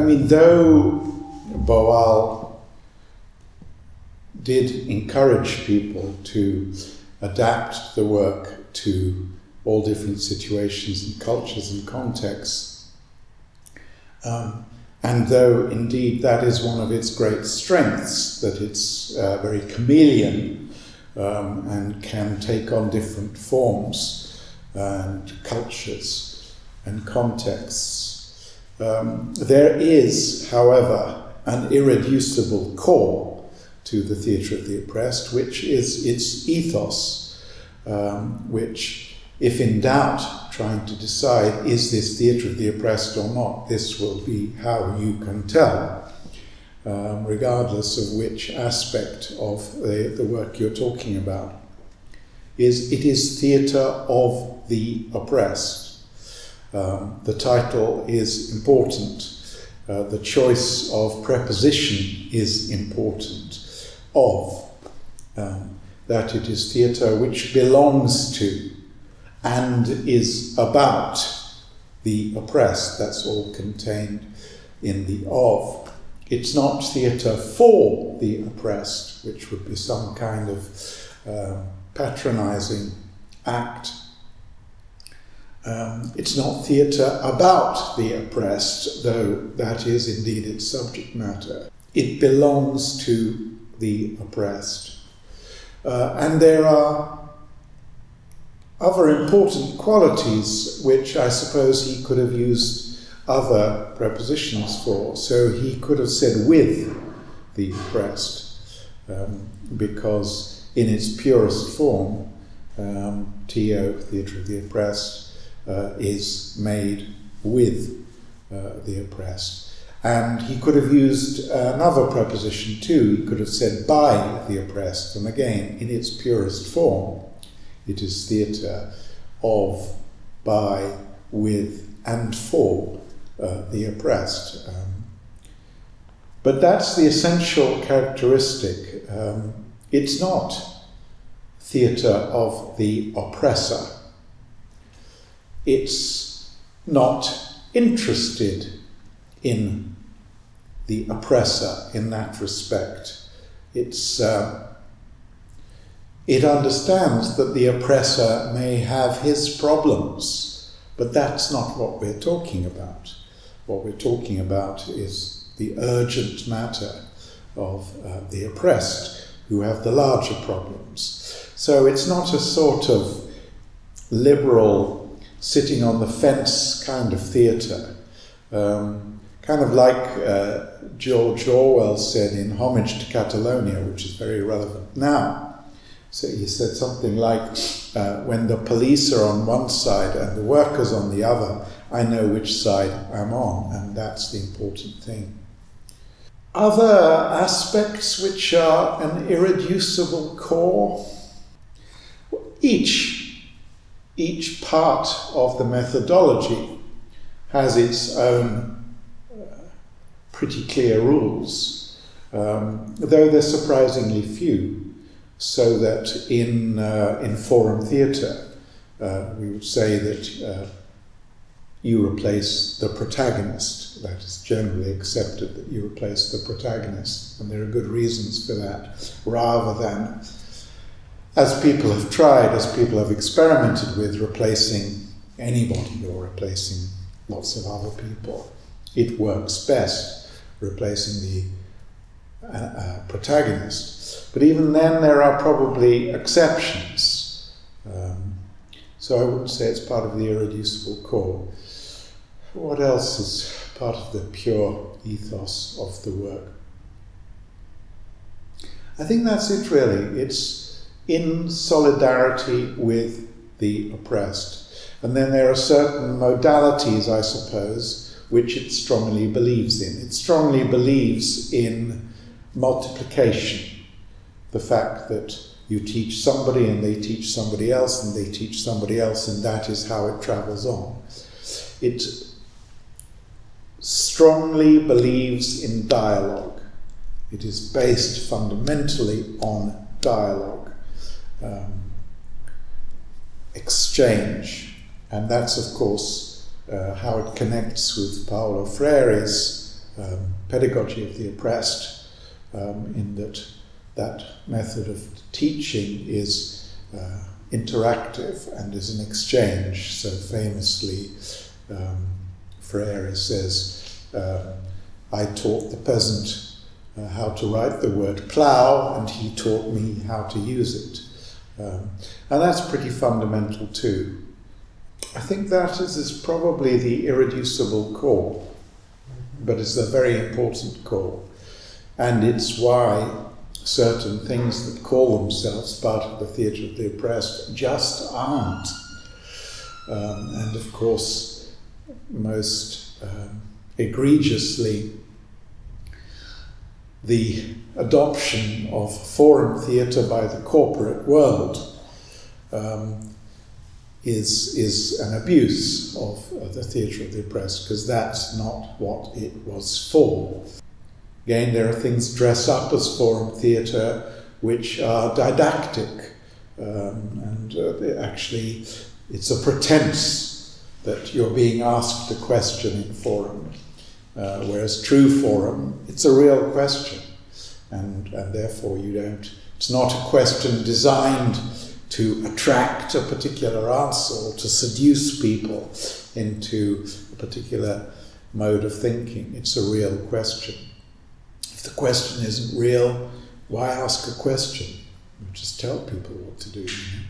mean, though Boal did encourage people to adapt the work to all different situations and cultures and contexts, and though indeed that is one of its great strengths, that it's very chameleon and can take on different forms and cultures and contexts, there is, however, an irreducible core to the theatre of the oppressed, which is its ethos, which, if in doubt, trying to decide, is this theatre of the oppressed or not, this will be how you can tell, regardless of which aspect of the work you're talking about. It is theatre of the oppressed. The title is important. The choice of preposition is important. That it is theatre which belongs to and is about the oppressed. That's all contained in the of. It's not theatre for the oppressed, which would be some kind of patronising act. It's not theatre about the oppressed, though that is indeed its subject matter. It belongs to the oppressed. And there are other important qualities which I suppose he could have used other prepositions for. So he could have said with the oppressed, because in its purest form, TO, theatre of the oppressed, is made with the oppressed. And he could have used another preposition too. He could have said by the oppressed, and again, in its purest form, it is theatre of, by, with, and for the oppressed. But that's the essential characteristic. It's not theatre of the oppressor. It's not interested in the oppressor in that respect. It understands that the oppressor may have his problems, but that's not what we're talking about. What we're talking about is the urgent matter of the oppressed, who have the larger problems. So it's not a sort of liberal, sitting on the fence kind of theatre, kind of like George Orwell said in Homage to Catalonia, which is very relevant now. So he said something like, when the police are on one side and the workers on the other, I know which side I'm on, and that's the important thing. Other aspects which are an irreducible core, each part of the methodology has its own pretty clear rules, though they're surprisingly few. So that in forum theatre, we would say that you replace the protagonist. That is generally accepted, that you replace the protagonist, and there are good reasons for that, rather than, as people have tried, as people have experimented with, replacing anybody or replacing lots of other people. It works best replacing the protagonist. But even then there are probably exceptions. So I wouldn't say it's part of the irreducible core. What else is part of the pure ethos of the work? I think that's it really. It's in solidarity with the oppressed. And then there are certain modalities, I suppose, which it strongly believes in. It strongly believes in multiplication. The fact that you teach somebody and they teach somebody else and they teach somebody else, and that is how it travels on. It strongly believes in dialogue. It is based fundamentally on dialogue, exchange, and that's of course how it connects with Paulo Freire's pedagogy of the oppressed, in that method of teaching is interactive and is an exchange. So famously, Freire says, I taught the peasant how to write the word plough, and he taught me how to use it. And that's pretty fundamental too. I think that is probably the irreducible core, but it's a very important core. And it's why certain things that call themselves part of the theatre of the oppressed just aren't. And of course, most egregiously, the adoption of forum theatre by the corporate world is an abuse of the theatre of the oppressed, because that's not what it was for. Again, there are things dressed up as forum theatre which are didactic, and actually it's a pretense that you're being asked a question in forum, whereas true forum, it's a real question, and therefore it's not a question designed to attract a particular answer or to seduce people into a particular mode of thinking. It's a real question. If the question isn't real, why ask a question? You just tell people what to do. You know?